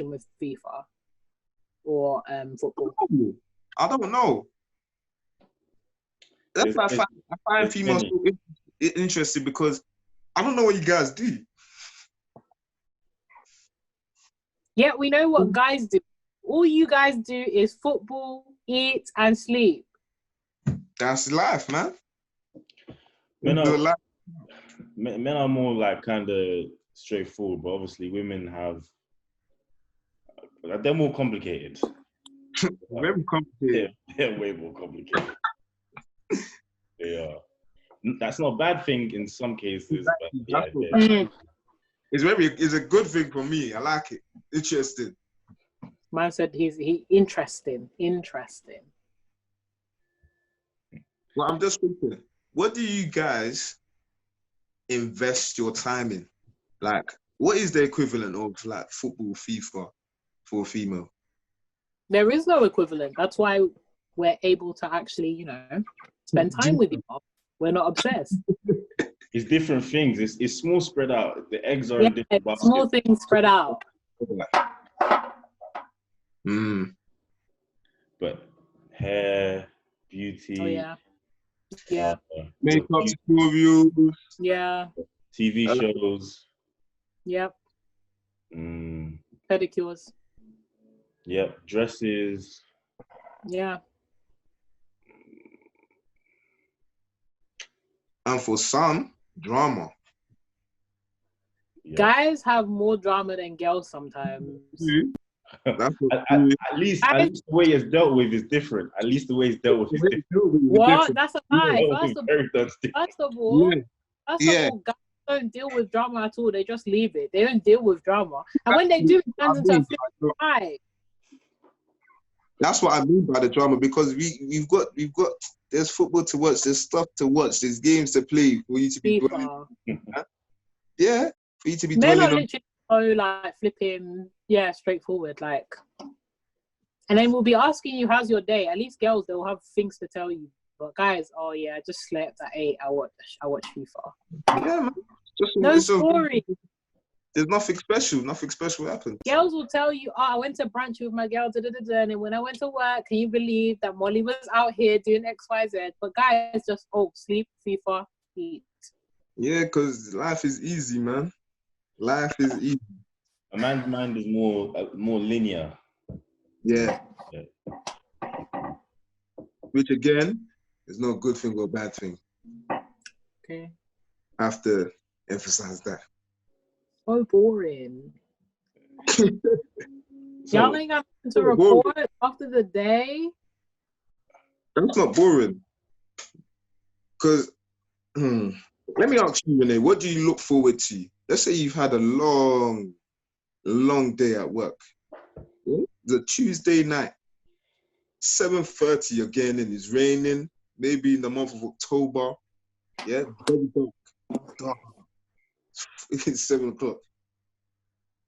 with FIFA or football? I don't know. That's why I find females so interesting because I don't know what you guys do. Yeah, we know what guys do. All you guys do is football, eat, and sleep. That's life, man. Men are more like kind of straightforward, but obviously women they're more complicated. Very complicated. They're way more complicated. They are. That's not a bad thing in some cases, exactly. But yeah. It's a good thing for me. I like it. Interesting. Man said he interesting. Well, I'm just thinking, what do you guys invest your time in? Like, what is the equivalent of like football, FIFA for a female? There is no equivalent. That's why we're able to actually, spend time with you. We're not obsessed. It's different things. It's small spread out. The eggs are in different baskets. Small things spread out. But hair, beauty. Oh yeah. Yeah. Makeup reviews. Yeah. TV shows. Yep. Pedicures. Yep. Dresses. Yeah. And for some, drama. Yep. Guys have more drama than girls sometimes. At least the way it's dealt with is different. At least the way it's dealt with is different. What? That's a lie. First of all, guys don't deal with drama at all. They just leave it. They don't deal with drama. And when they do, it turns into a flip fight. That's what I mean by the drama, because we've got there's football to watch, there's stuff to watch, there's games to play for you to be dwelling. Yeah, for you to be dwelling. They're not literally like flipping, straightforward, like. And then we'll be asking you, how's your day? At least girls, they'll have things to tell you. But guys, oh yeah, I just slept at 8. I watch FIFA. Yeah, man. No story. There's nothing special happened. Girls will tell you, I went to brunch with my girl, and then when I went to work, can you believe that Molly was out here doing X, Y, Z? But guys just, sleep, FIFA, eat. Yeah, because life is easy, man. Life is easy. A man's mind is more linear. Yeah. Which again is not a good thing or a bad thing. Okay. I have to emphasize that. So boring. Y'all ain't got to record after the day. That's not boring. Because, let me ask you, Renee, what do you look forward to? Let's say you've had a long day at work. The Tuesday night, 7:30, you're getting in. It's raining, maybe in the month of October. Yeah, very dark. It's 7 o'clock.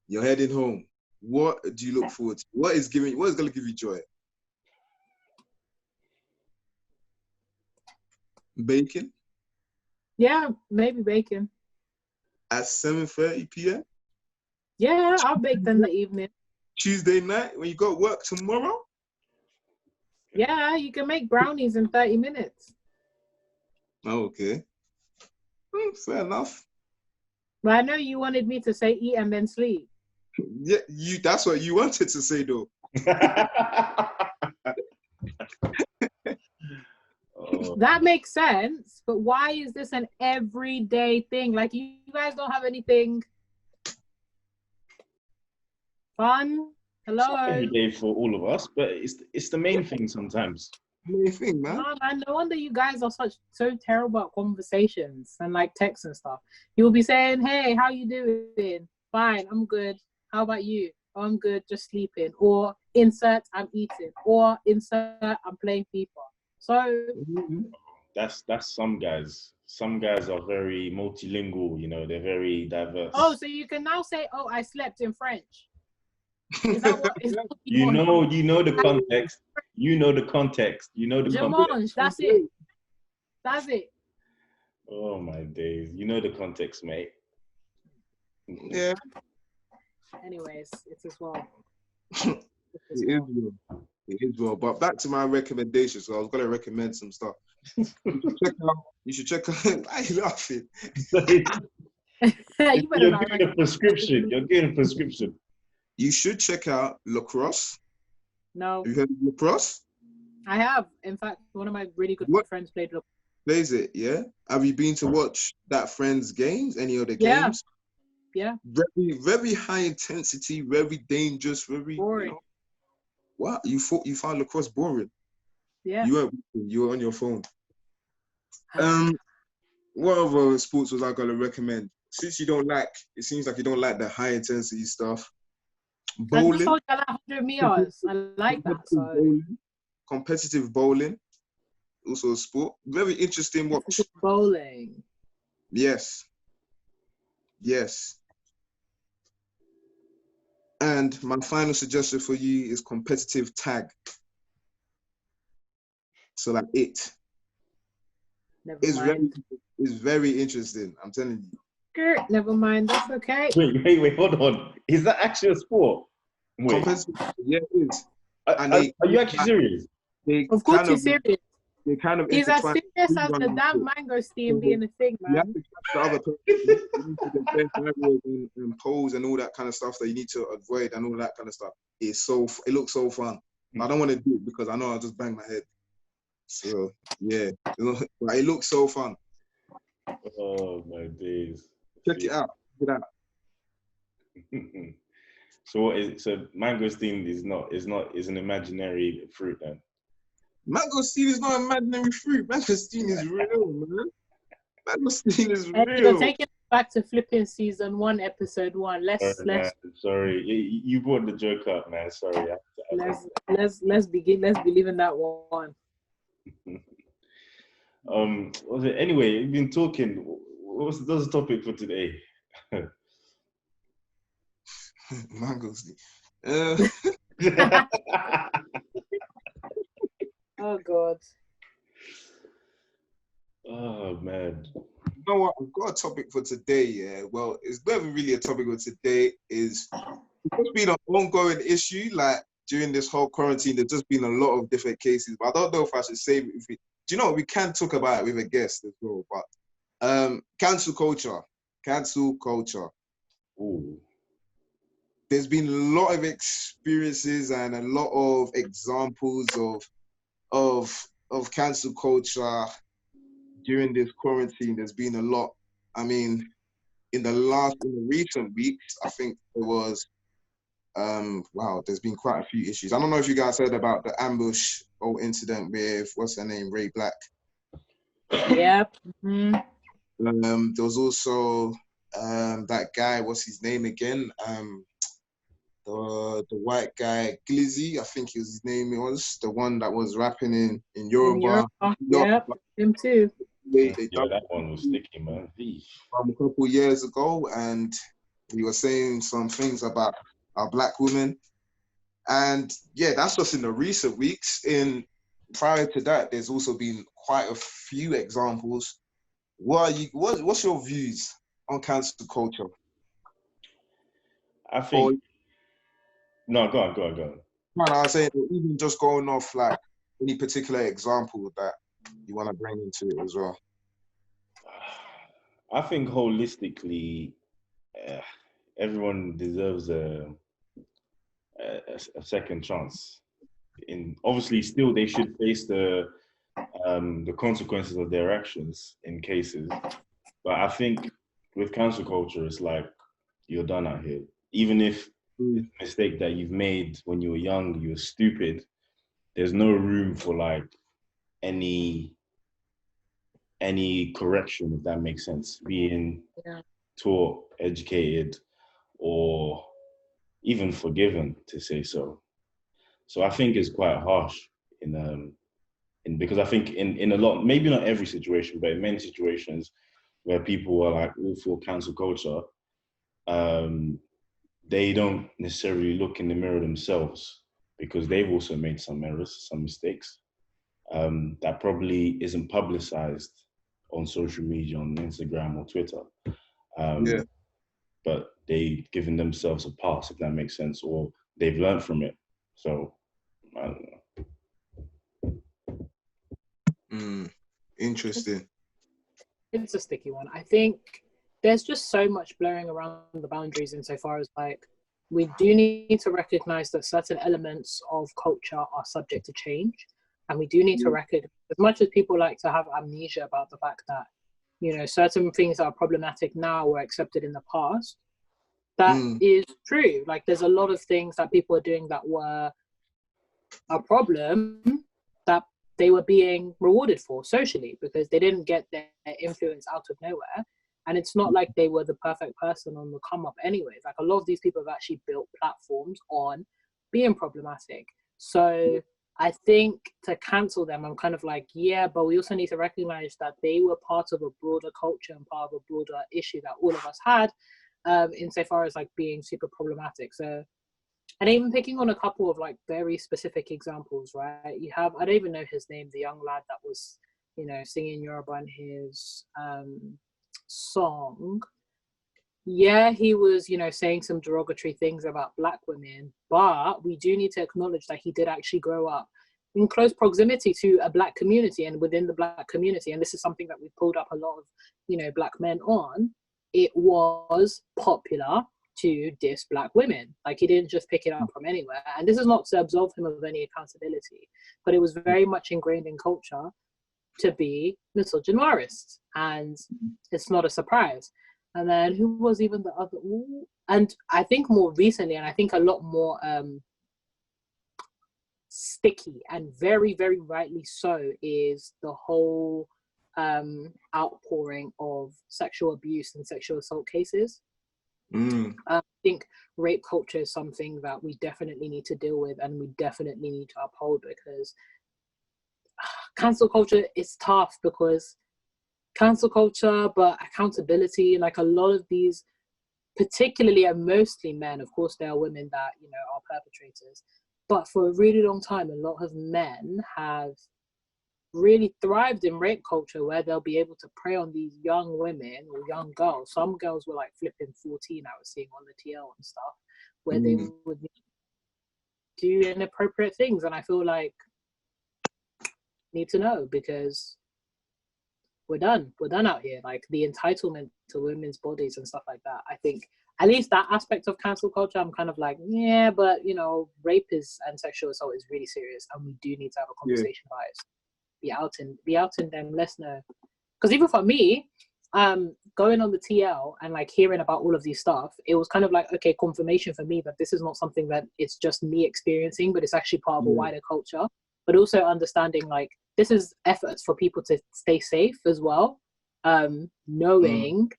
You're heading home. What do you look forward to? What is going to give you joy? Bacon? Yeah, maybe bacon. At 7:30 p.m.? Yeah, I'll bake in the evening. Tuesday night when you got work tomorrow? Yeah, you can make brownies in 30 minutes. Oh, okay. Fair enough. But I know you wanted me to say eat and then sleep. Yeah, that's what you wanted to say, though. That makes sense, but why is this an everyday thing? Like, you guys don't have anything fun? Hello? It's not every day for all of us, but it's the main thing sometimes. Main thing, man. No, man, no wonder you guys are so terrible at conversations and like texts and stuff. You'll be saying, hey, how you doing? Fine, I'm good. How about you? Oh, I'm good, just sleeping. Or insert, I'm eating. Or insert, I'm playing FIFA. So that's some guys. Some guys are very multilingual, they're very diverse. Oh, so you can now say, oh, I slept in French. Is that what you know the context. You know the context. Jamonge, that's it. That's it. Oh my days. You know the context, mate. Yeah. anyways, it's as well. It is well. It is well. But back to my recommendations. So I was gonna recommend some stuff. You should check out. Why are you laughing? You better You're not getting a prescription. You're getting a prescription. You should check out lacrosse. No, Have you heard of lacrosse? I have. In fact, one of my really good What? friends played. Plays it, yeah? Have you been to watch that friend's games? Any of the Yeah. games? Yeah. Very, very high intensity, very dangerous, very Boring. What? You found lacrosse boring? Yeah. You were on your phone. What other sports was I gonna recommend? Since it seems like you don't like the high intensity stuff. I just Bowling. told you I like 100 meters. I like that. So. Competitive bowling, also a sport. Very interesting watch. Bowling. Yes. And my final suggestion for you is competitive tag. So like it. It's very interesting. I'm telling you. Never mind. That's okay. Wait, hold on. Is that actually a sport? Wait. Yeah, it is. Are you actually serious? Of course you're serious. They kind of He's as serious as the damn mangosteen being a thing, man. You have to catch the other person. You need to and pose and all that kind of stuff that you need to avoid and all that kind of stuff. It looks so fun. I don't want to do it because I know I'll just bang my head. So yeah, it looks so fun. Oh my days! Check it out. So mangosteen is an imaginary fruit then? Mangosteen is not imaginary fruit. Mangosteen is real, man. Mangosteen is real. You're taking it back to flipping season 1, episode 1. Sorry, you brought the joke up, man. Sorry. Let's begin. Let's believe in that one. Anyway, you've been talking. What's the topic for today? Mangosteen. Oh God. Oh man. You know what? I've got a topic for today. Yeah. Well, it's never really a topic for today. It's been an ongoing issue. Like during this whole quarantine, there's just been a lot of different cases. But I don't know if I should say do you know what? We can talk about it with a guest as well. But cancel culture. Ooh. There's been a lot of experiences and a lot of examples of cancel culture during this quarantine. There's been a lot. I mean, in the recent weeks, I think there was there's been quite a few issues. I don't know if you guys heard about the ambush or incident with what's her name, Ray Black. Yep. Mm-hmm. There was also that guy, what's his name again? The white guy, Glizzy, I think his name was, the one that was rapping in Yoruba. Yep, him too. That one was sticky, man. A couple years ago, and he was saying some things about our black women. And yeah, that's just in the recent weeks. Prior to that, there's also been quite a few examples. What's your views on cancel culture? I think. No, go on. No, I was saying, even just going off like any particular example that you want to bring into it as well. I think holistically, everyone deserves a second chance. Obviously, still they should face the consequences of their actions in cases. But I think with cancel culture, it's like you're done out here. Even if it's a mistake that you've made when you were young, you were stupid, there's no room for like any correction, if that makes sense. Being taught, educated, or even forgiven, to say so. So I think it's quite harsh because I think in a lot, maybe not every situation, but in many situations where people are like all for cancel culture, they don't necessarily look in the mirror themselves because they've also made some errors, some mistakes that probably isn't publicized on social media, on Instagram or Twitter. but they've given themselves a pass, if that makes sense, or they've learned from it. So, I don't know. Interesting. It's a sticky one. I think there's just so much blurring around the boundaries insofar as like we do need to recognize that certain elements of culture are subject to change, and we do need to recognize, as much as people like to have amnesia about the fact that, you know, certain things that are problematic now were accepted in the past. That is true. Like there's a lot of things that people are doing that were a problem that they were being rewarded for socially because they didn't get their influence out of nowhere. And it's not like they were the perfect person on the come up anyways. Like a lot of these people have actually built platforms on being problematic. So I think to cancel them, I'm kind of like, yeah, but we also need to recognize that they were part of a broader culture and part of a broader issue that all of us had, insofar as like being super problematic. So, and even picking on a couple of like very specific examples, right? You have, I don't even know his name, the young lad that was, you know, singing Yoruba in his song. Yeah, he was, you know, saying some derogatory things about Black women, but we do need to acknowledge that he did actually grow up in close proximity to a Black community and within the Black community. And this is something that we pulled up a lot of, you know, Black men on. It was popular to diss Black women. Like he didn't just pick it up from anywhere. And this is not to absolve him of any accountability, but it was very much ingrained in culture to be misogynist. And it's not a surprise. And then who was even the other? Ooh, and I think more recently, and I think a lot more sticky and very, very rightly so, is the whole outpouring of sexual abuse and sexual assault cases. I think rape culture is something that we definitely need to deal with and we definitely need to uphold, because cancel culture is tough because cancel culture, but accountability, like a lot of these, particularly and mostly men, of course there are women that, you know, are perpetrators, but for a really long time, a lot of men have really thrived in rape culture where they'll be able to prey on these young women or young girls. Some girls were like flipping 14, I was seeing on the TL and stuff, where they would do inappropriate things. And I feel like need to know, because we're done out here. Like the entitlement to women's bodies and stuff like that, I think at least that aspect of cancel culture, I'm kind of like, yeah, but you know, rape is and sexual assault is really serious and we do need to have a conversation about it. Be out and then let's know. Because even for me, going on the TL and like hearing about all of these stuff, it was kind of like, okay, confirmation for me that this is not something that it's just me experiencing, but it's actually part of a wider culture. But also understanding like this is efforts for people to stay safe as well. Knowing,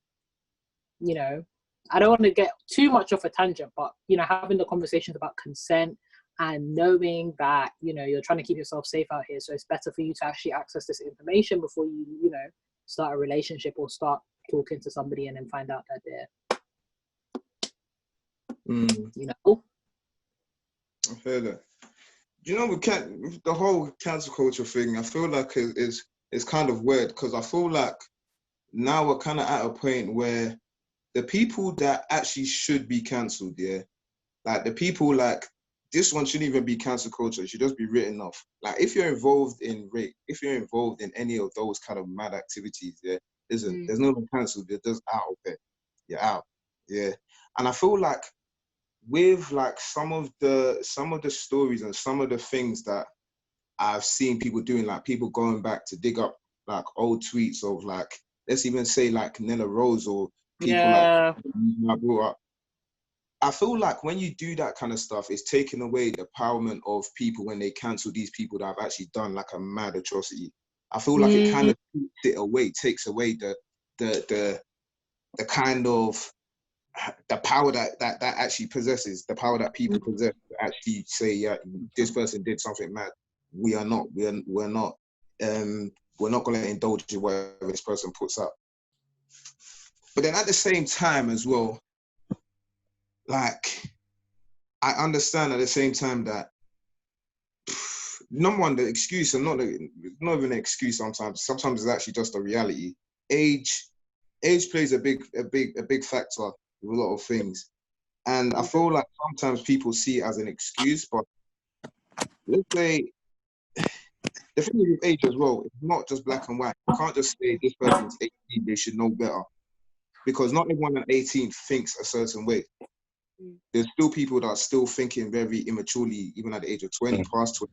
you know, I don't want to get too much off a tangent, but you know, having the conversations about consent and knowing that, you know, you're trying to keep yourself safe out here. So it's better for you to actually access this information before you, you know, start a relationship or start talking to somebody and then find out that they're, you know. I've heard that. You know, the whole cancel culture thing, I feel like it's kind of weird, because I feel like now we're kind of at a point where the people that actually should be cancelled, yeah, like the people like this one shouldn't even be cancel culture. It should just be written off. Like if you're involved in rape, if you're involved in any of those kind of mad activities, yeah, there's no one cancelled. You're just out of it. You're out. Yeah. And I feel like with like some of the stories and some of the things that I've seen people doing, like people going back to dig up like old tweets of like, let's even say like Nella Rose or people like I brought up. I feel like when you do that kind of stuff, it's taking away the empowerment of people when they cancel these people that have actually done like a mad atrocity. I feel like it kind of takes away the kind of the power that actually possesses, the power that people possess to actually say, yeah, this person did something mad. We're not going to indulge in whatever this person puts up. But then at the same time as well, like, I understand at the same time that number one, the excuse, and not even an excuse sometimes. Sometimes it's actually just a reality. Age plays a big factor with a lot of things. And I feel like sometimes people see it as an excuse, but let's say the thing with age as well, it's not just black and white. You can't just say this person's 18, they should know better. Because not everyone at 18 thinks a certain way. There's still people that are still thinking very immaturely, even at the age of 20, past 20.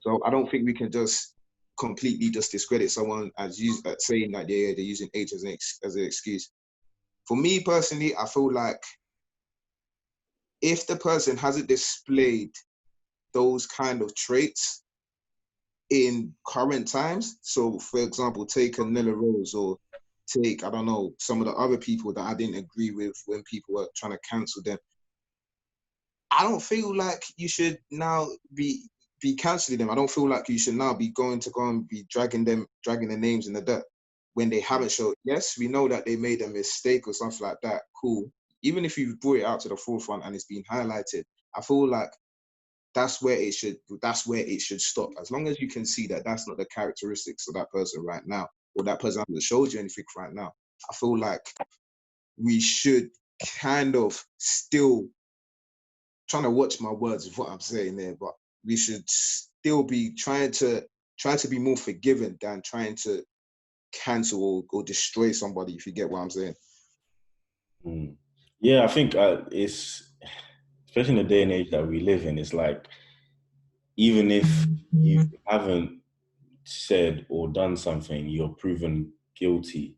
So I don't think we can just completely just discredit someone as saying that they're using age as an excuse. For me personally, I feel like if the person hasn't displayed those kind of traits in current times, so for example, take a Nella Rose or take, I don't know, some of the other people that I didn't agree with when people were trying to cancel them, I don't feel like you should now be cancelling them. I don't feel like you should now be going to go and be dragging their names in the dirt when they haven't showed. Yes, we know that they made a mistake or something like that. Cool. Even if you've brought it out to the forefront and it's been highlighted, I feel like that's where it should stop. As long as you can see that that's not the characteristics of that person right now, or that person hasn't showed you anything right now, I feel like we should kind of still, trying to watch my words of what I'm saying there, but we should still be trying to be more forgiving than trying to cancel or destroy somebody, if you get what I'm saying. Yeah, I think it's, especially in the day and age that we live in, it's like, even if you haven't said or done something, you're proven guilty,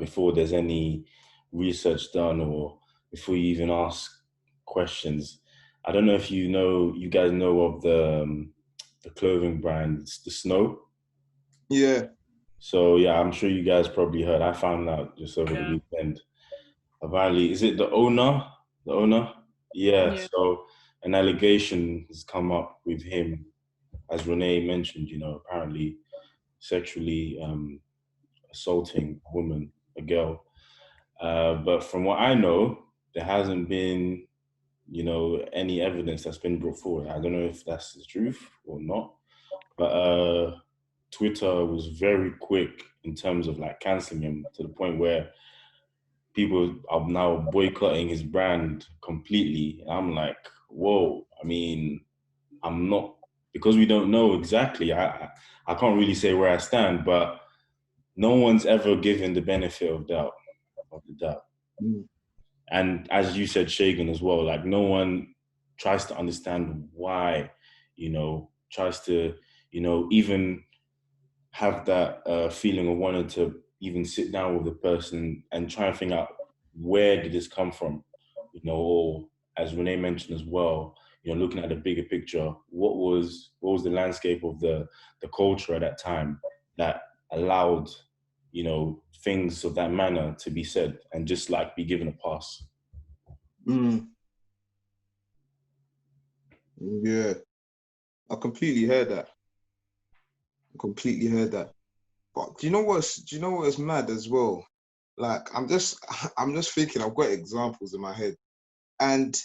before there's any research done or before you even ask questions. I don't know if you guys know of the clothing brand, the Snow. Yeah. So yeah, I'm sure you guys probably heard. I found out just over the weekend. Apparently, is it the owner? The owner? Yeah. So an allegation has come up with him, as Renee mentioned. Apparently sexually assaulting a woman, a girl. But from what I know, there hasn't been, any evidence that's been brought forward. I don't know if that's the truth or not. But Twitter was very quick in terms of like canceling him, to the point where people are now boycotting his brand completely. And I'm like, whoa. I mean, I'm not, because we don't know exactly. I can't really say where I stand, but no one's ever given the benefit of the doubt. And as you said, Shagan, as well, like no one tries to understand why, tries to, even have that feeling of wanting to even sit down with the person and try and figure out, where did this come from? Or as Renee mentioned as well, looking at the bigger picture, what was the landscape of the culture at that time that allowed, things of that manner to be said and just like be given a pass. Yeah, I completely heard that. But do you know what's mad as well? Like I'm just thinking, I've got examples in my head. And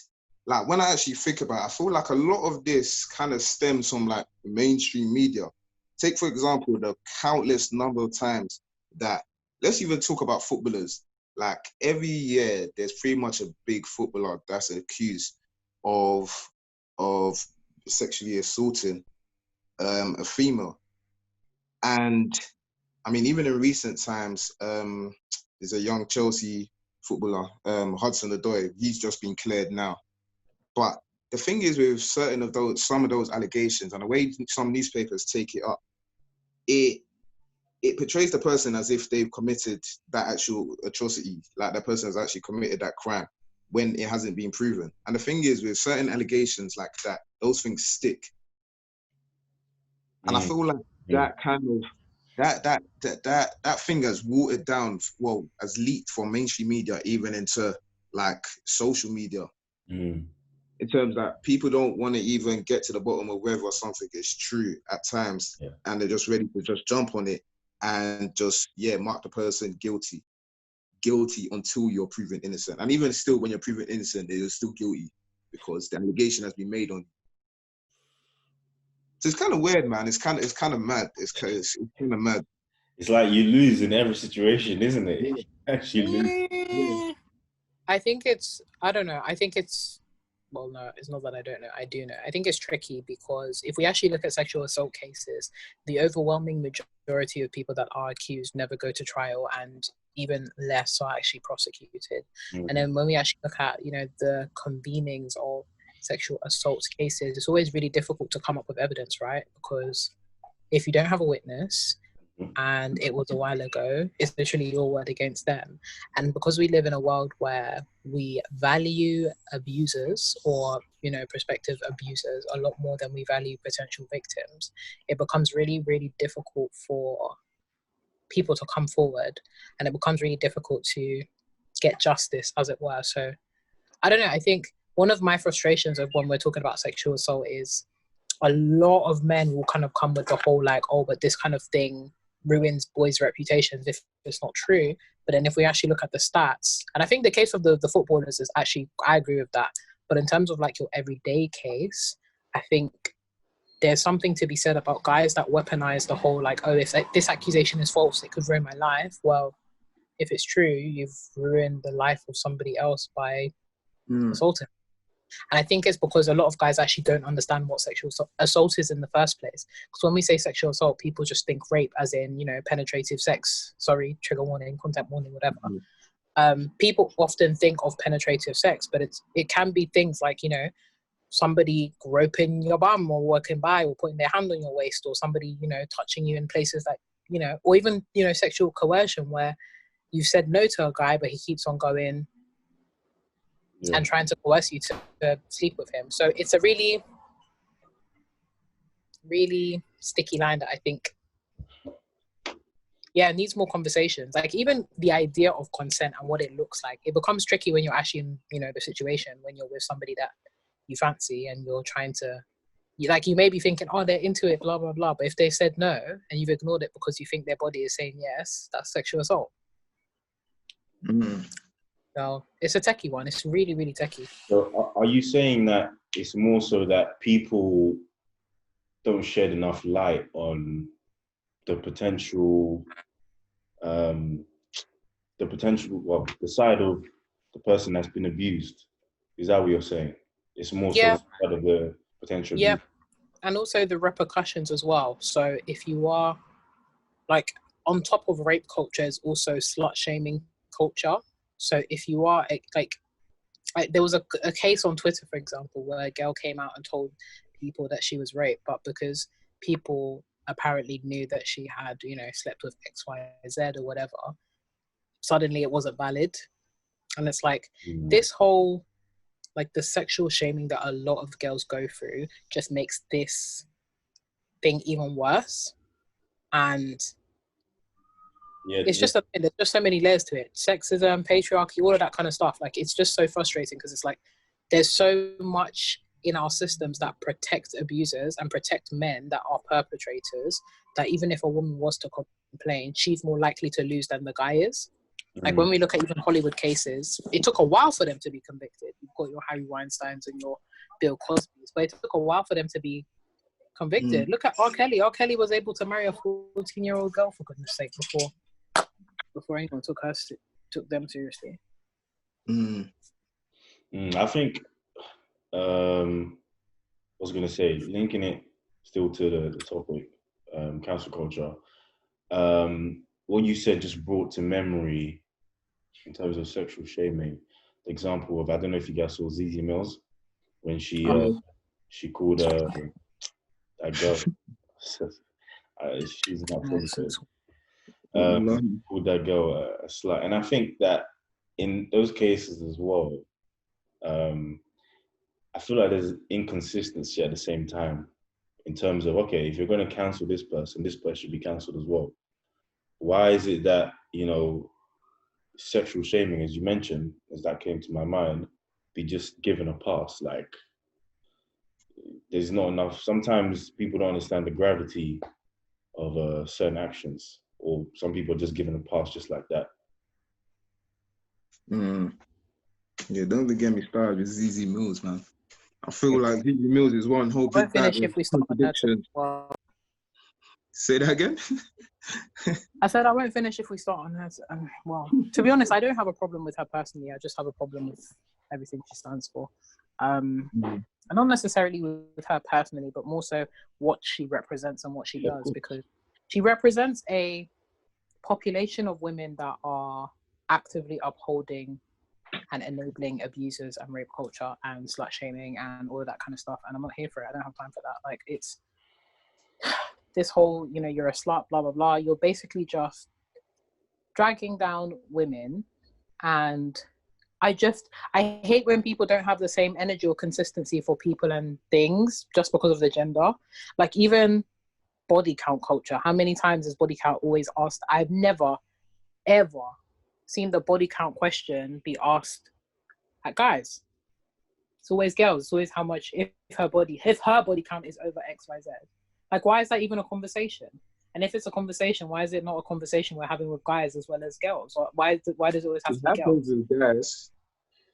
like when I actually think about it, I feel like a lot of this kind of stems from like mainstream media. Take, for example, the countless number of times that, let's even talk about footballers. Like every year, there's pretty much a big footballer that's accused of sexually assaulting a female. And I mean, even in recent times, there's a young Chelsea footballer, Hudson-Odoi. He's just been cleared now. But the thing is, with some of those allegations and the way some newspapers take it up, it portrays the person as if they've committed that actual atrocity, like that person has actually committed that crime, when it hasn't been proven. And the thing is, with certain allegations like that, those things stick. And I feel like that kind of that thing has watered down, well, has leaked from mainstream media even into like social media. In terms that people don't want to even get to the bottom of whether something is true at times, and they're just ready to just jump on it and just mark the person guilty until you're proven innocent. And even still, when you're proven innocent, they're still guilty because the allegation has been made on you. So it's kind of weird, man. It's kind of mad. It's kind of mad. It's like you lose in every situation, isn't it? Actually lose. I think it's, I don't know. I think it's, well, no, it's not that I don't know. I do know. I think it's tricky because if we actually look at sexual assault cases, the overwhelming majority of people that are accused never go to trial, and even less are actually prosecuted. And then when we actually look at, you know, the convenings of sexual assault cases, it's always really difficult to come up with evidence, right? Because if you don't have a witness, and it was a while ago, it's literally your word against them. And because we live in a world where we value abusers, or, you know, prospective abusers, a lot more than we value potential victims, it becomes really, really difficult for people to come forward, and it becomes really difficult to get justice, as it were. So I don't know, I think one of my frustrations of when we're talking about sexual assault is a lot of men will kind of come with the whole like, oh, but this kind of thing ruins boys' reputations if it's not true. But then if we actually look at the stats, and I think the case of the footballers is actually, I agree with that. But in terms of like your everyday case, I think there's something to be said about guys that weaponize the whole like, oh, if this accusation is false, it could ruin my life. Well, if it's true, you've ruined the life of somebody else by assaulting. And I think it's because a lot of guys actually don't understand what sexual assault is in the first place. Because when we say sexual assault, people just think rape as in, you know, penetrative sex. Sorry, trigger warning, content warning, whatever. People often think of penetrative sex, but it can be things like, you know, somebody groping your bum or walking by or putting their hand on your waist, or somebody, you know, touching you in places that, you know, or even, you know, sexual coercion where you've said no to a guy, but he keeps on going and trying to coerce you to sleep with him. So it's a really, really sticky line that I think, needs more conversations. Like even the idea of consent and what it looks like, it becomes tricky when you're actually in, you know, the situation when you're with somebody that you fancy and you're trying to, you may be thinking, oh, they're into it, blah, blah, blah. But if they said no and you've ignored it because you think their body is saying yes, that's sexual assault. So it's a techie one. It's really, really techie. So are you saying that it's more so that people don't shed enough light on the potential, the side of the person that's been abused? Is that what you're saying? It's more so side of the potential abuse. And also the repercussions as well. So if you are, like, on top of rape culture is also slut shaming culture. So if you are like there was a case on Twitter, for example, where a girl came out and told people that she was raped, but because people apparently knew that she had, you know, slept with X, Y, Z or whatever, suddenly it wasn't valid. And it's like this whole, like, the sexual shaming that a lot of girls go through just makes this thing even worse. And it's just there's just so many layers to it. Sexism, patriarchy, all of that kind of stuff. Like, it's just so frustrating because it's like there's so much in our systems that protect abusers and protect men that are perpetrators, that even if a woman was to complain, she's more likely to lose than the guy is. Like when we look at even Hollywood cases, it took a while for them to be convicted. You've got your Harry Weinsteins and your Bill Cosbys, but it took a while for them to be convicted. Look at R. Kelly. R. Kelly was able to marry a 14-year-old girl, for goodness sake, before anyone took them seriously. I think I was going to say, linking it still to the topic, cancel culture, what you said just brought to memory in terms of sexual shaming, the example of, I don't know if you guys saw Zizi Mills when she called that girl, she's not positive, called that girl a slut. And I think that in those cases as well, I feel like there's inconsistency at the same time in terms of, okay, if you're going to cancel this person should be cancelled as well. Why is it that, you know, sexual shaming, as you mentioned, as that came to my mind, be just given a pass? Like, there's not enough. Sometimes people don't understand the gravity of certain actions, or some people are just given a pass just like that. Yeah, don't even get me started with Zizi Mills, man. I feel like Zizi Mills is one whole big bag of contradiction. Say that again? I said I won't finish if we start on her. Well, to be honest, I don't have a problem with her personally. I just have a problem with everything she stands for. And not necessarily with her personally, but more so what she represents and what she does, because she represents a population of women that are actively upholding and enabling abusers and rape culture and slut shaming and all of that kind of stuff. And I'm not here for it. I don't have time for that. Like, it's this whole, you know, you're a slut, blah, blah, blah. You're basically just dragging down women. And I hate when people don't have the same energy or consistency for people and things just because of the gender. Like, even body count culture. How many times is body count always asked? I've never, ever seen the body count question be asked at guys. It's always girls. It's always how much, if her body count is over XYZ. Like, why is that even a conversation? And if it's a conversation, why is it not a conversation we're having with guys as well as girls? Or why does it always have to be girls? With guys.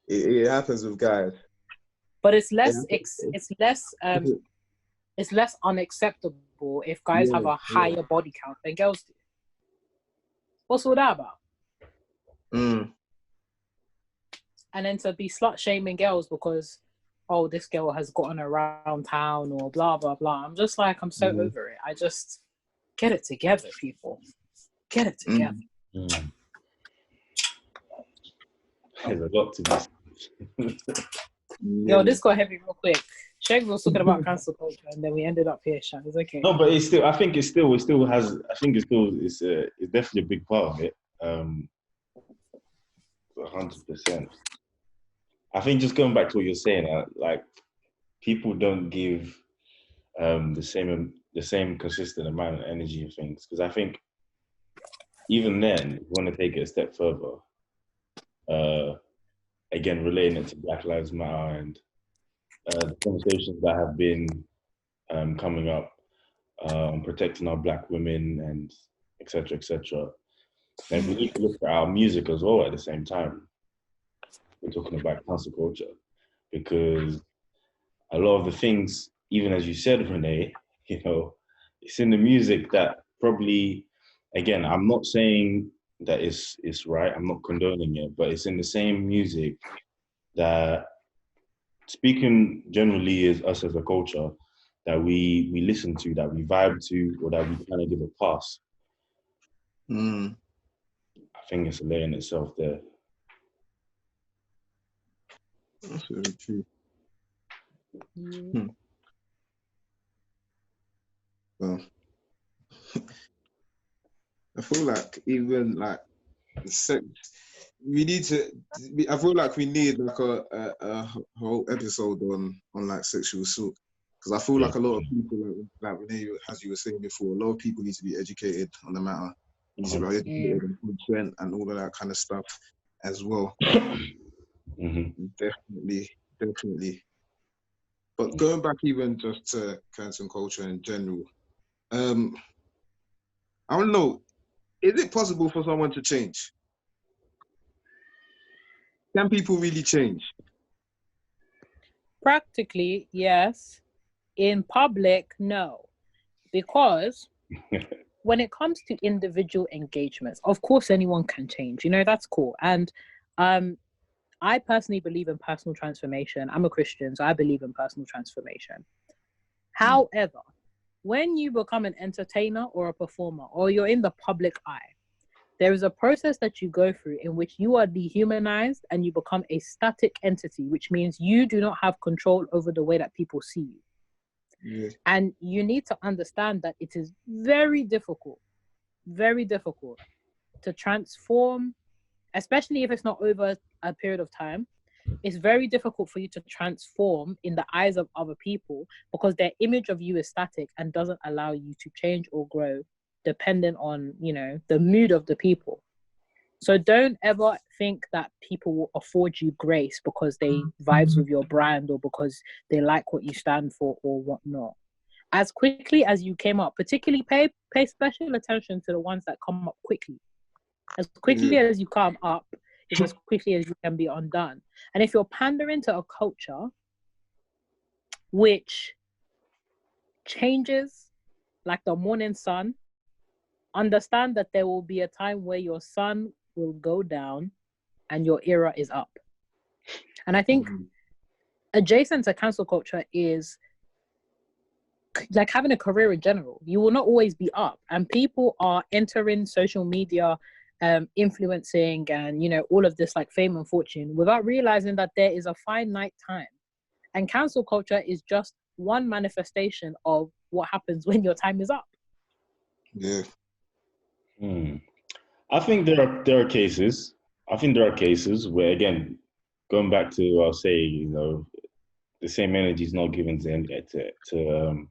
It happens with guys. But it's less it's less unacceptable if guys have a higher body count than girls do. What's all that about? And then to be slut shaming girls because, oh, this girl has gotten around town or blah blah blah. I'm just like, I'm so over it. I just get it together, people. Get it together. There's a lot to this. Yo, this got heavy real quick. Sheg was talking about cancel culture, and then we ended up here, Shan. It's okay. No, but it's still. I think it still has. I think it's definitely a big part of it. 100%. I think just going back to what you're saying, like, people don't give the same consistent amount of energy and things, because I think even then, if you want to take it a step further, again, relating it to Black Lives Matter and the conversations that have been coming up on protecting our Black women and et cetera, et cetera. And we need to look at our music as well at the same time. We're talking about cancel culture, because a lot of the things, even as you said, Renee, you know, it's in the music that probably, again, I'm not saying that it's right, I'm not condoning it, but it's in the same music that, speaking generally as us as a culture, that we listen to, that we vibe to, or that we kind of give a pass. I think it's a layer in itself there. That's very true. Well, I feel like even like sex, we need to. I feel like we need like a whole episode on like sexual assault, because I feel like a lot of people, like Renee, as you were saying before, a lot of people need to be educated on the matter. Need to be educated on consent and all of that kind of stuff as well. Definitely. But going back even just to cancel culture in general, I don't know, is it possible for someone to change? Can people really change? Practically, yes. In public, no. Because when it comes to individual engagements, of course anyone can change. You know, that's cool. And I personally believe in personal transformation. I'm a Christian, so I believe in personal transformation. However, when you become an entertainer or a performer, or you're in the public eye, there is a process that you go through in which you are dehumanized and you become a static entity, which means you do not have control over the way that people see you. Yeah. And you need to understand that it is very difficult to transform, especially if it's not over a period of time. It's very difficult for you to transform in the eyes of other people, because their image of you is static and doesn't allow you to change or grow dependent on, you know, the mood of the people. So don't ever think that people will afford you grace because they vibes with your brand or because they like what you stand for or whatnot. As quickly as you came up, particularly pay special attention to the ones that come up quickly. As quickly as you come up is as quickly as you can be undone. And if you're pandering to a culture which changes like the morning sun, understand that there will be a time where your sun will go down and your era is up. And I think adjacent to cancel culture is like having a career in general. You will not always be up, and people are entering social media, influencing, and all of this like fame and fortune without realizing that there is a finite time. And cancel culture is just one manifestation of what happens when your time is up. Yeah. I think there are cases. I think there are cases where, again, going back to I'll say, the same energy is not given to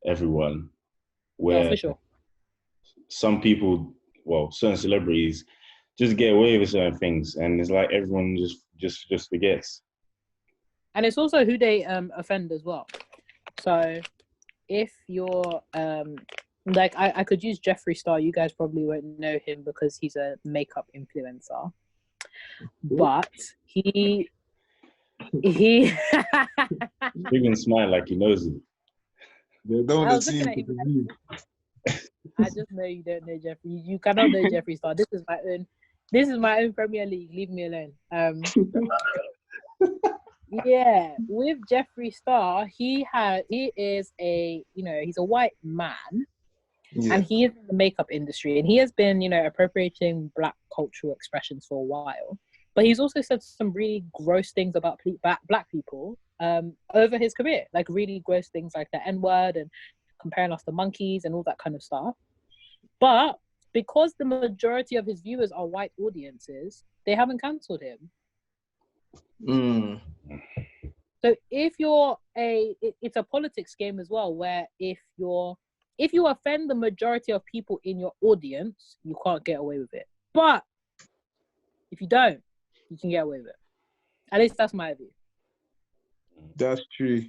everyone. Where for sure. Some people, certain celebrities, just get away with certain things, and it's like everyone just forgets. And it's also who they offend as well. So if you're like I could use Jeffree Star. You guys probably won't know him because he's a makeup influencer, but he He can smile like he knows it. They don't want to see him. I just know you don't know Jeffree. You cannot know Jeffree Star. This is my own Premier League. Leave me alone. Yeah, with Jeffree Star, he is he's a white man, and he is in the makeup industry, and he has been appropriating Black cultural expressions for a while. But he's also said some really gross things about Black people over his career, like really gross things like the N-word and comparing us to monkeys and all that kind of stuff. But because the majority of his viewers are white audiences, they haven't cancelled him. So if it's a politics game as well, where if you offend the majority of people in your audience, you can't get away with it. But if you don't, you can get away with it. At least that's my view. That's true,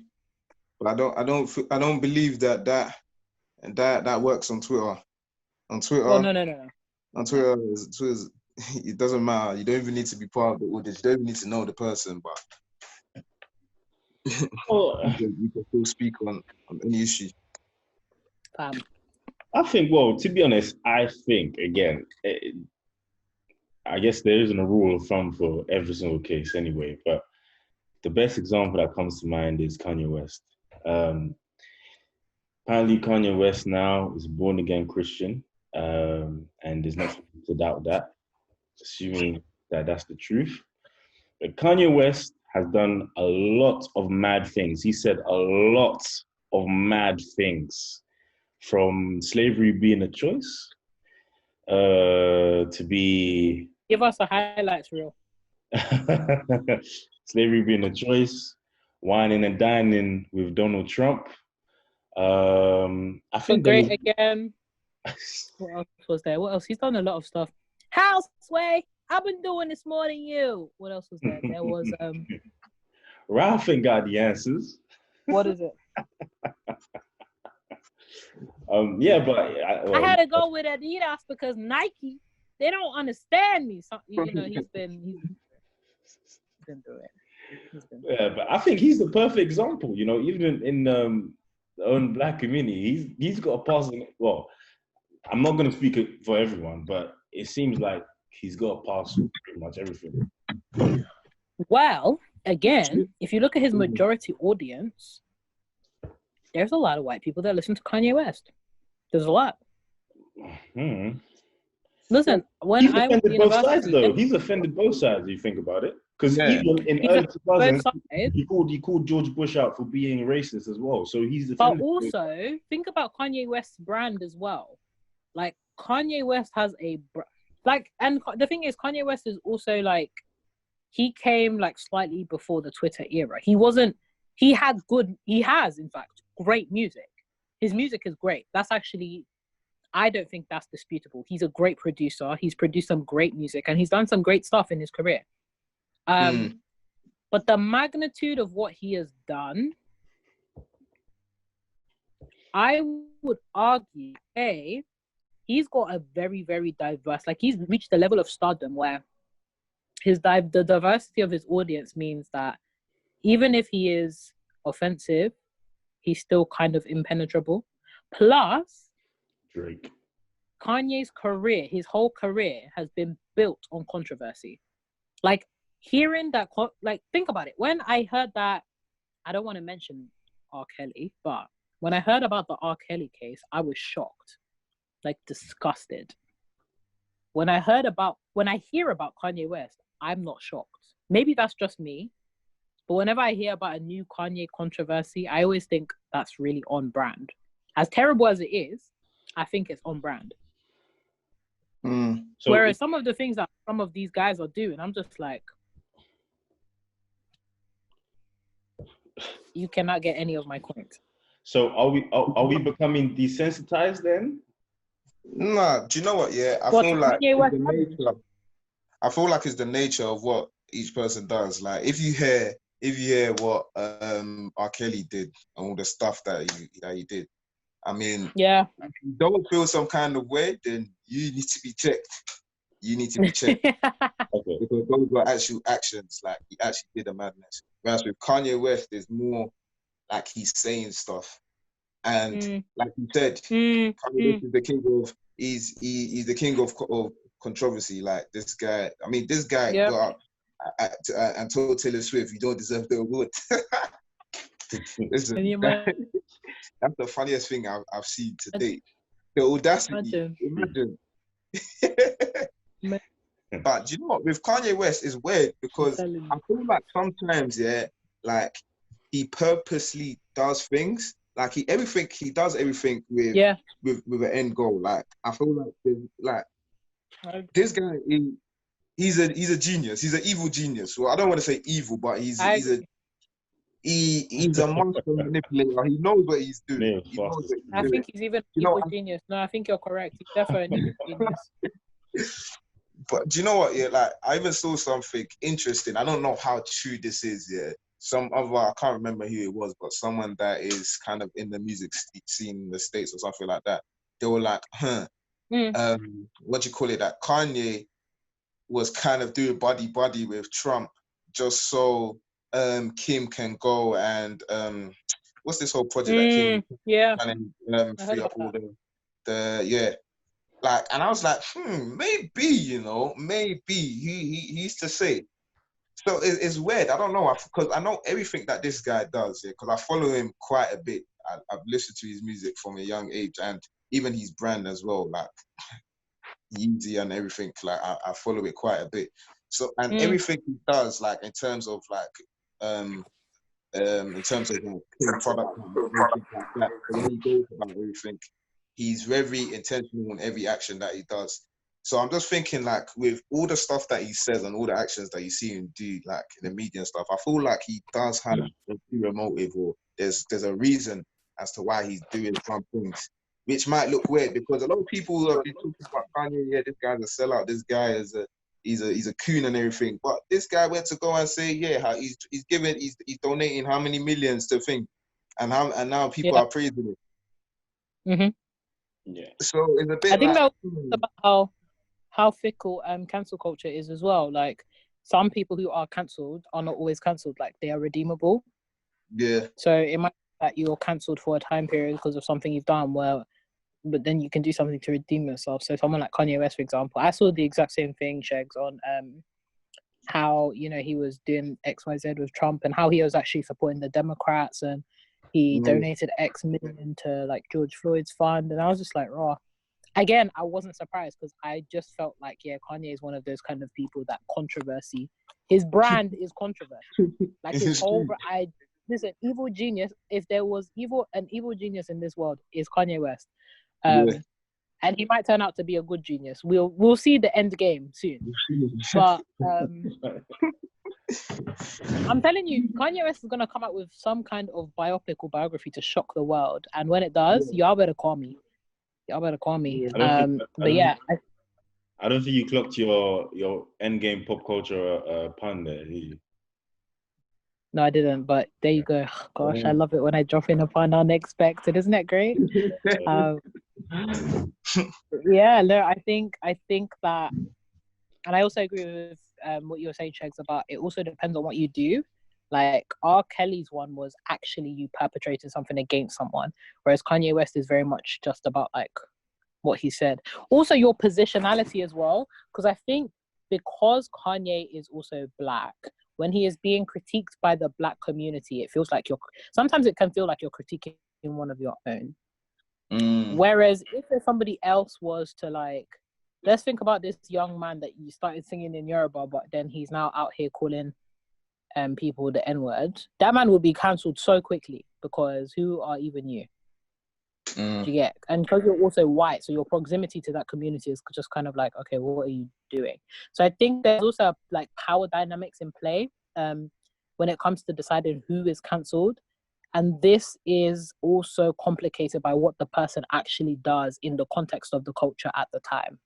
but I don't believe that works on Twitter. On Twitter, Oh no. On Twitter, it doesn't matter. You don't even need to be part of the audience. You don't even need to know the person, but you can still speak on any issue. I think, to be honest, I think, again, I guess there isn't a rule of thumb for every single case anyway, but the best example that comes to mind is Kanye West. Apparently Kanye West now is a born-again Christian, and there's nothing to doubt that, assuming that that's the truth. But Kanye West has done a lot of mad things. He said a lot of mad things, from slavery being a choice to be... Give us a highlights reel. Slavery being a choice, whining and dining with Donald Trump. I think great again. What else was there? What else? He's done a lot of stuff. Houseway, I've been doing this more than you. What else was there? There was Ralph ain't got the answers. What is it? Yeah, but I had to go with Adidas because Nike, they don't understand me. So, he's been through it. Yeah, but I think he's the perfect example. Even in the own Black community, he's got a pass. Well, I'm not going to speak for everyone, but it seems like he's got a pass for pretty much everything. Well, again, if you look at his majority audience, there's a lot of white people that listen to Kanye West. There's a lot. Listen, when I went to university... He's offended both sides, if you think about it. Because even in early 2000s, he called George Bush out for being racist as well. So he's offended. But also, think about Kanye West's brand as well. Like, Kanye West has a... and the thing is, Kanye West is also, like... He came, like, slightly before the Twitter era. He has, in fact, great music. His music is great. That's actually... I don't think that's disputable. He's a great producer. He's produced some great music, and he's done some great stuff in his career. But the magnitude of what he has done, I would argue, he's got a very, very diverse, like he's reached a level of stardom where the diversity of his audience means that even if he is offensive, he's still kind of impenetrable. Plus, Drake. Kanye's career, his whole career has been built on controversy. Like hearing that, like think about it. When I heard that, I don't want to mention R. Kelly, but when I heard about the R. Kelly case, I was shocked, like disgusted. When I hear about Kanye West, I'm not shocked. Maybe that's just me, but whenever I hear about a new Kanye controversy, I always think that's really on brand. As terrible as it is, I think it's on brand. Mm. Whereas some of the things that some of these guys are doing, I'm just like, you cannot get any of my points. So are we becoming desensitized then? Nah, do you know what? Yeah, I feel like it's the nature of what each person does. Like if you hear what R. Kelly did and all the stuff that he did, I mean, yeah, if you don't feel some kind of way, then you need to be checked. You need to be checked. Okay. Because those were actual actions. Like he actually did a madness. Whereas with Kanye West, there's more like he's saying stuff. And like you said, Kanye West is the king of he's the king of controversy. Like this guy, got up and told Taylor Swift, "You don't deserve the award." Listen, that's the funniest thing I've seen to date. The audacity. Imagine. But do you know what? With Kanye West, is weird because I feel like sometimes, like he purposely does things. Like he does everything with an end goal. Like I feel like this guy, he's a genius. He's an evil genius. Well, I don't want to say evil, but he's a monster manipulator. He knows what he's doing. I think he's even an evil genius. No, I think you're correct. He's definitely an evil genius. But do you know what? Yeah, like I even saw something interesting. I don't know how true this is. Yeah, I can't remember who it was, but someone that is kind of in the music scene in the States or something like that. They were like, what do you call it? That Kanye was kind of doing buddy with Trump just so Kim can go and what's this whole project that Kim and free up all the like, and I was like, maybe, maybe he used to say. So it's weird. I don't know, because I know everything that this guy does, because I follow him quite a bit. I've listened to his music from a young age, and even his brand as well, like Yeezy and everything. Like I follow it quite a bit. So and everything he does, like in terms of like product and everything like that. So when he goes about everything, he's very intentional in every action that he does. So I'm just thinking, like, with all the stuff that he says and all the actions that you see him do, like in the media and stuff, I feel like he does have a clear motive, or there's a reason as to why he's doing some things, which might look weird because a lot of people have been talking about Kanye. Yeah, this guy's a sellout. This guy is he's a coon and everything. But this guy went to go and say, how he's donating how many millions to things, and now people are praising it. Mm-hmm. Yeah. So it's a bit. I think that's about how fickle cancel culture is as well. Like some people who are cancelled are not always cancelled. Like they are redeemable. Yeah. So it might be that you're cancelled for a time period because of something you've done. But then you can do something to redeem yourself. So someone like Kanye West, for example, I saw the exact same thing, Shegs, on how he was doing XYZ with Trump and how he was actually supporting the Democrats and he donated X million to like George Floyd's fund, and I was just like, raw. Again, I wasn't surprised because I just felt like, Kanye is one of those kind of people that controversy. His brand is controversy. Like his whole, listen, evil genius. If there was an evil genius in this world, is Kanye West. And he might turn out to be a good genius. We'll see the end game soon. But I'm telling you, Kanye West is gonna come out with some kind of biopic or biography to shock the world. And when it does, y'all better call me. I don't think you clocked your endgame pop culture pun there. No, I didn't. But there you go. Gosh, I love it when I drop in a pun unexpected. Isn't it great? I think that, and I also agree with what you were saying, Shegs, about it also depends on what you do. Like R. Kelly's one was actually you perpetrating something against someone, whereas Kanye West is very much just about like what he said. Also, your positionality as well, because I think because Kanye is also black, when he is being critiqued by the black community, it feels like sometimes it can feel like you're critiquing one of your own. Whereas if somebody else was to like, let's think about this young man that you started singing in Yoruba, but then he's now out here calling people the N-word, that man would be cancelled so quickly, because who are even you? Do you get? And because you're also white, so your proximity to that community is just kind of like, okay, well, what are you doing? So I think there's also like power dynamics in play when it comes to deciding who is cancelled. And this is also complicated by what the person actually does in the context of the culture at the time.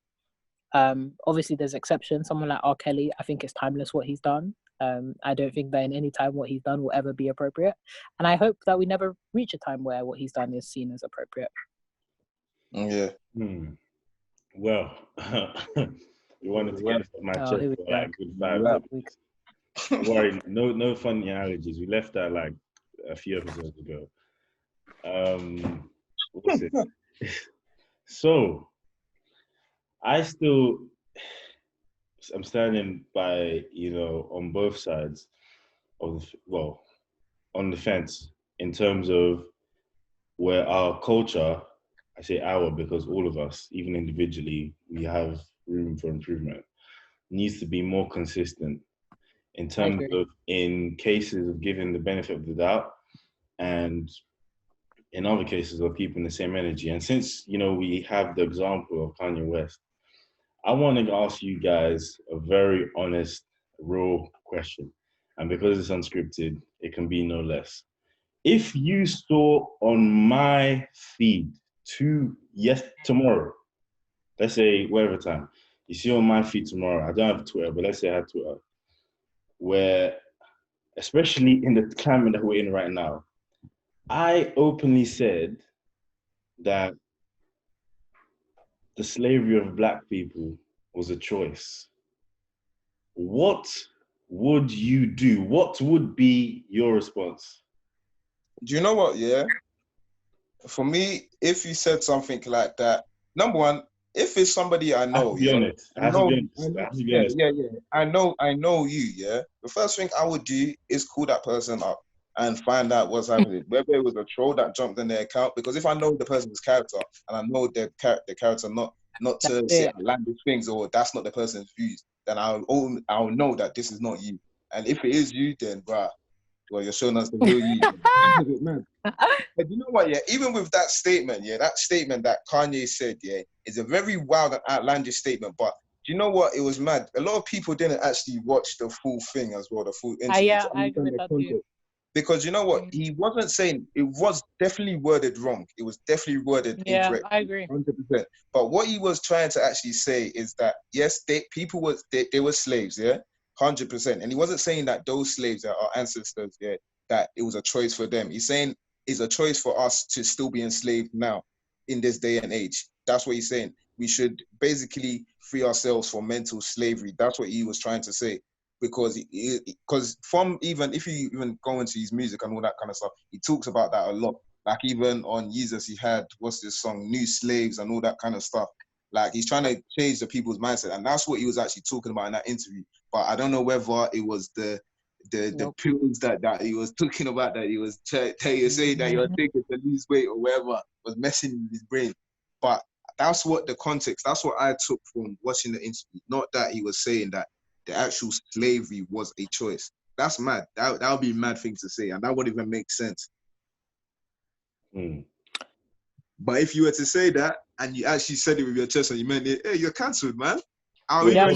Obviously, there's exceptions. Someone like R. Kelly, I think it's timeless what he's done. I don't think that in any time what he's done will ever be appropriate. And I hope that we never reach a time where what he's done is seen as appropriate. Yeah. Well, you wanted to get my chest for like a good 5 minutes. Don't worry, no funny analogies. We left that like a few episodes ago. What's it? So I'm standing by, on both sides of on the fence in terms of where our culture, I say our because all of us, even individually, we have room for improvement, needs to be more consistent in terms of, in cases of giving the benefit of the doubt, and in other cases of keeping the same energy. And since, we have the example of Kanye West, I want to ask you guys a very honest, real question. And because it's unscripted, it can be no less. If you saw on my feed tomorrow, let's say whatever time, you see on my feed tomorrow, I don't have Twitter, but let's say I had Twitter, where, especially in the climate that we're in right now, I openly said that the slavery of black people was a choice. What would you do? What would be your response? Do you know what? Yeah. For me, if you said something like that, number one, if it's somebody I know, I have to be honest. I know you, yeah. The first thing I would do is call that person up and find out what's happening. Whether it was a troll that jumped in their account, because if I know the person's character and I know the character not to say outlandish things, or that's not the person's views, then I'll know that this is not you. And if it is you, then bruh, well, you're showing us the real you. Man. But you know what, yeah, even with that statement, that statement that Kanye said, is a very wild and outlandish statement. But do you know what? It was mad. A lot of people didn't actually watch the full thing as well, the full interview. I agree with that too. Because you know what? He wasn't saying, it was definitely worded wrong. It was definitely worded incorrect. I agree. 100%. But what he was trying to actually say is that, yes, they were slaves, 100%. And he wasn't saying that those slaves are our ancestors, that it was a choice for them. He's saying it's a choice for us to still be enslaved now in this day and age. That's what he's saying. We should basically free ourselves from mental slavery. That's what he was trying to say. Because from even, if you even go into his music and all that kind of stuff, he talks about that a lot. Like even on Jesus, he had, what's this song, New Slaves and all that kind of stuff. Like he's trying to change the people's mindset. And that's what he was actually talking about in that interview. But I don't know whether it was the pills that he was talking about, that he was saying that you're taking to lose weight or whatever, was messing with his brain. But that's what the context, that's what I took from watching the interview. Not that he was saying that the actual slavery was a choice. That's mad. That would be a mad thing to say, and that wouldn't even make sense. But if you were to say that, and you actually said it with your chest, and you meant it, hey, you're cancelled, man. Wait, are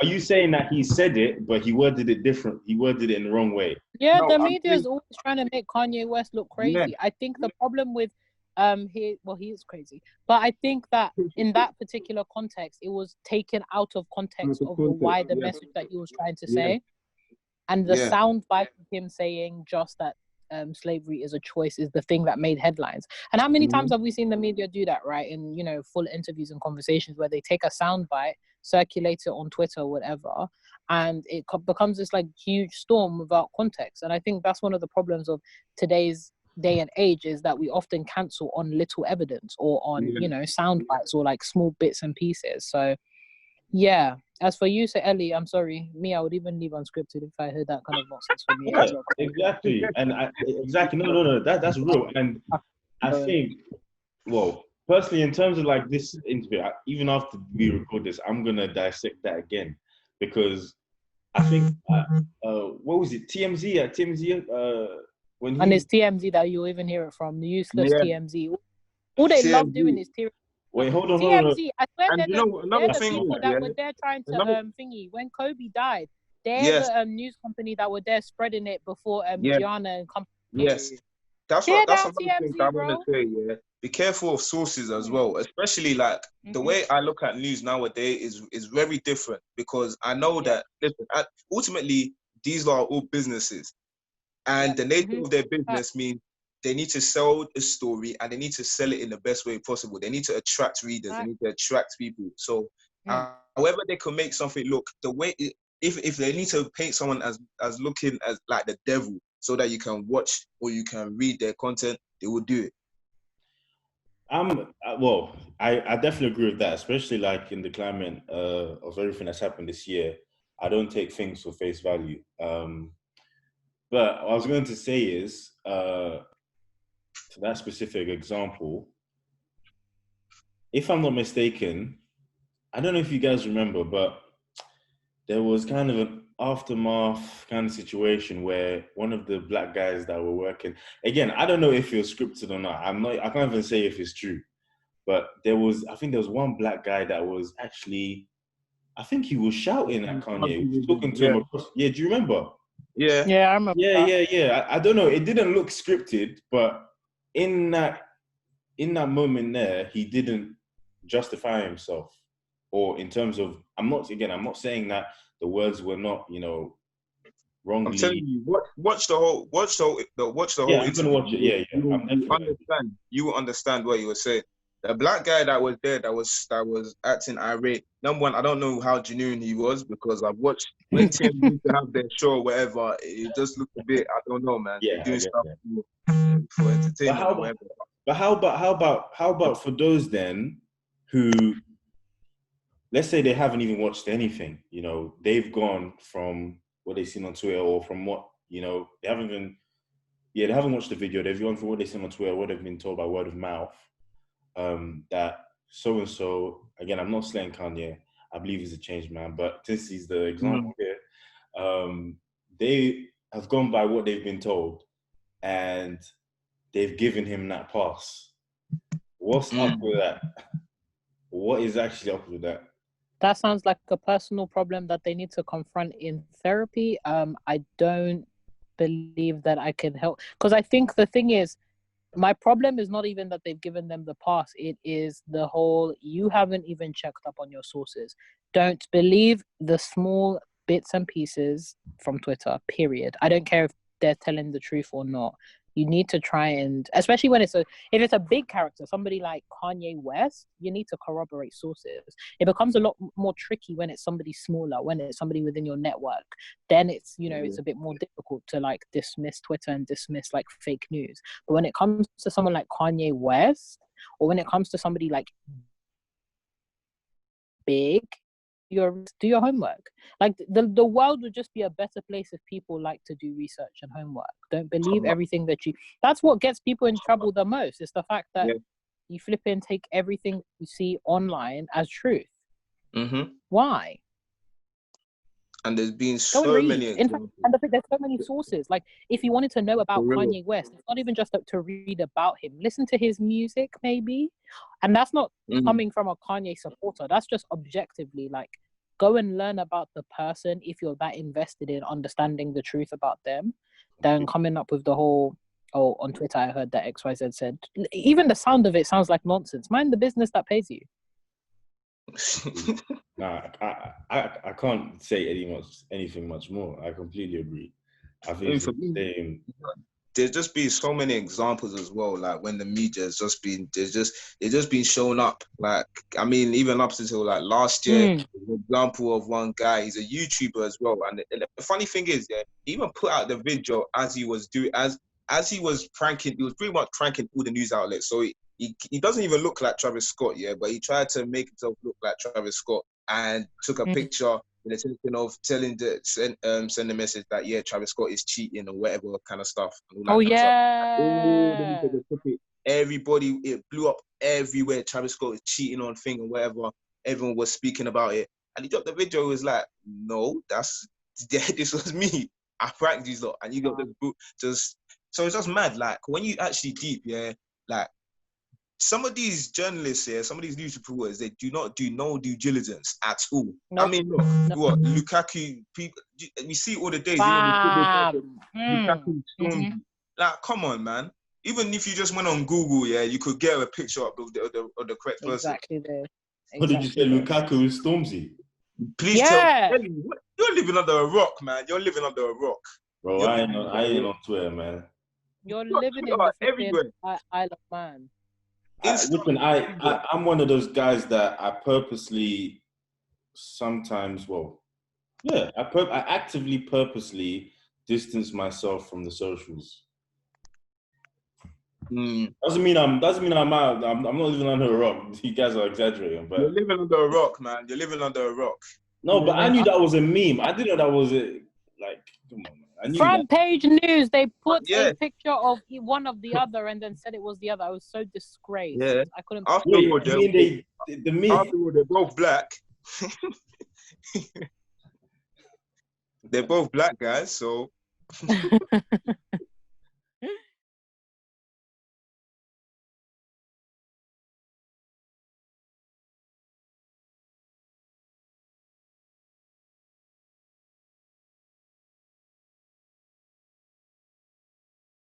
you saying that he said it, but he worded it different? He worded it in the wrong way. Yeah, the media is always trying to make Kanye West look crazy. Yeah. I think the problem with he is crazy, but I think that in that particular context, it was taken out of context of the wider message that he was trying to say, and the sound bite of him saying just that slavery is a choice is the thing that made headlines. And how many times have we seen the media do that, right? In full interviews and conversations where they take a sound bite, circulate it on Twitter or whatever, and it becomes this like huge storm without context. And I think that's one of the problems of today's day and age is that we often cancel on little evidence or on, you know, sound bites or like small bits and pieces. So yeah. As for you, say Ellie, I'm sorry. Me, I would even leave unscripted if I heard that kind of nonsense from you. Yeah, exactly. And exactly. No. That's real. And I think, well, personally, in terms of like this interview, even after we record this, I'm gonna dissect that again because I think what was it? TMZ. When he And it's TMZ that you'll even hear it from. The useless Yeah. TMZ. All they love doing is wait, hold on. TMZ. I swear And they're you know what, another the thing people is, that were there trying to thingy when Kobe died. They're the news company that were there spreading it before Gianna and company. Yes. That's Tear another down thing TMZ, I want bro. to say, yeah. Be careful of sources as well, especially like the way I look at news nowadays is very different because I know that, listen, ultimately, these are all businesses and the nature of their business means they need to sell a story and they need to sell it in the best way possible. They need to attract readers, they need to attract people. So however they can make something look, the way, if they need to paint someone as looking as like the devil so that you can watch or you can read their content, they will do it. Well, I definitely agree with that, especially like in the climate of everything that's happened this year. I don't take things for face value. But what I was going to say is, to that specific example, if I'm not mistaken, I don't know if you guys remember, but there was kind of an aftermath kind of situation where one of the black guys that were working, again, I don't know if it was scripted or not. I can't even say if it's true. But I think there was one black guy that was actually, I think he was shouting at Kanye, he was talking to him across. Yeah, do you remember? Yeah. Yeah, I remember. Yeah. I don't know. It didn't look scripted, but in that moment there, he didn't justify himself. Or in terms of, I'm not saying that the words were not, wrongly. I'm telling you, watch the whole Yeah, I'm interview. gonna watch it. Yeah. You will understand what he was saying. The black guy that was there, that was acting irate. Number one, I don't know how genuine he was because I've watched when TM used to have their show or whatever. It just looked a bit, I don't know, man. Yeah, doing stuff for entertainment or whatever. But how about for those then who, let's say they haven't even watched anything, they've gone from what they've seen on Twitter or from what, they haven't watched the video, they've gone from what they've seen on Twitter, what they've been told by word of mouth, that so-and-so, again, I'm not slaying Kanye, I believe he's a changed man, but since he's the example here, they have gone by what they've been told and they've given him that pass. What's up with that? What is actually up with that? That sounds like a personal problem that they need to confront in therapy. I don't believe that I can help because I think the thing is, my problem is not even that they've given them the pass. It is the whole, you haven't even checked up on your sources. Don't believe the small bits and pieces from Twitter, period. I don't care if they're telling the truth or not. You need to try and, especially when if it's a big character, somebody like Kanye West, you need to corroborate sources. It becomes a lot more tricky when it's somebody smaller, when it's somebody within your network. Then it's, it's a bit more difficult to like dismiss Twitter and dismiss like fake news. But when it comes to someone like Kanye West, or when it comes to somebody like big, do your homework. Like the world would just be a better place if people like to do research and homework. Don't believe everything that's what gets people in trouble the most. It's the fact that you flip and take everything you see online as truth. Why? And there's been so many examples. And there's so many sources. Like, if you wanted to know about Kanye West, it's not even just to read about him. Listen to his music, maybe. And that's not coming from a Kanye supporter. That's just objectively, like, go and learn about the person if you're that invested in understanding the truth about them. Then coming up with the whole, on Twitter, I heard that XYZ said. Even the sound of it sounds like nonsense. Mind the business that pays you. Nah, I can't say anything much more. I completely agree. I think there's just been so many examples as well. Like when the media has just been, it's just been shown up. Like, I mean, even up until like last year, the example of one guy, he's a YouTuber as well. And the funny thing is, he even put out the video as he was doing, as as he was pranking, he was pretty much pranking all the news outlets. So he doesn't even look like Travis Scott, yeah, but he tried to make himself look like Travis Scott and took a picture in the intention of send a message that, yeah, Travis Scott is cheating or whatever kind of stuff. And all that kind of stuff. Oh, then he took it. Everybody, it blew up everywhere. Travis Scott is cheating on thing or whatever. Everyone was speaking about it. And he dropped the video. It was like, no, this was me. I pranked these lot. And you got the book just. So it's just mad. Like, when you actually deep, yeah, like, some of these journalists here, some of these news reporters, they do not do no due diligence at all. Nope. I mean, look, what Lukaku, people, we see all the days. Lukaku, like, come on, man. Even if you just went on Google, yeah, you could get a picture up of the correct person. Exactly there. What did you say, Lukaku is Stormzy? Please tell me, you're living under a rock, man. You're living under a rock. Bro, I ain't on Twitter, man. You're living in the everywhere. Isle of Man. Listen, I'm one of those guys that I purposely sometimes, I actively purposely distance myself from the socials. Doesn't mean I'm out. I'm not living under a rock. You guys are exaggerating, but you're living under a rock, man. You're living under a rock. No, but I knew that was a meme. I didn't know that was it. Like, come on, man. I knew Front page news. They put a picture of one of the other and then said it was the other. I was so disgraced. Yeah, I couldn't. Afterward, they're both black. They're both black guys, so.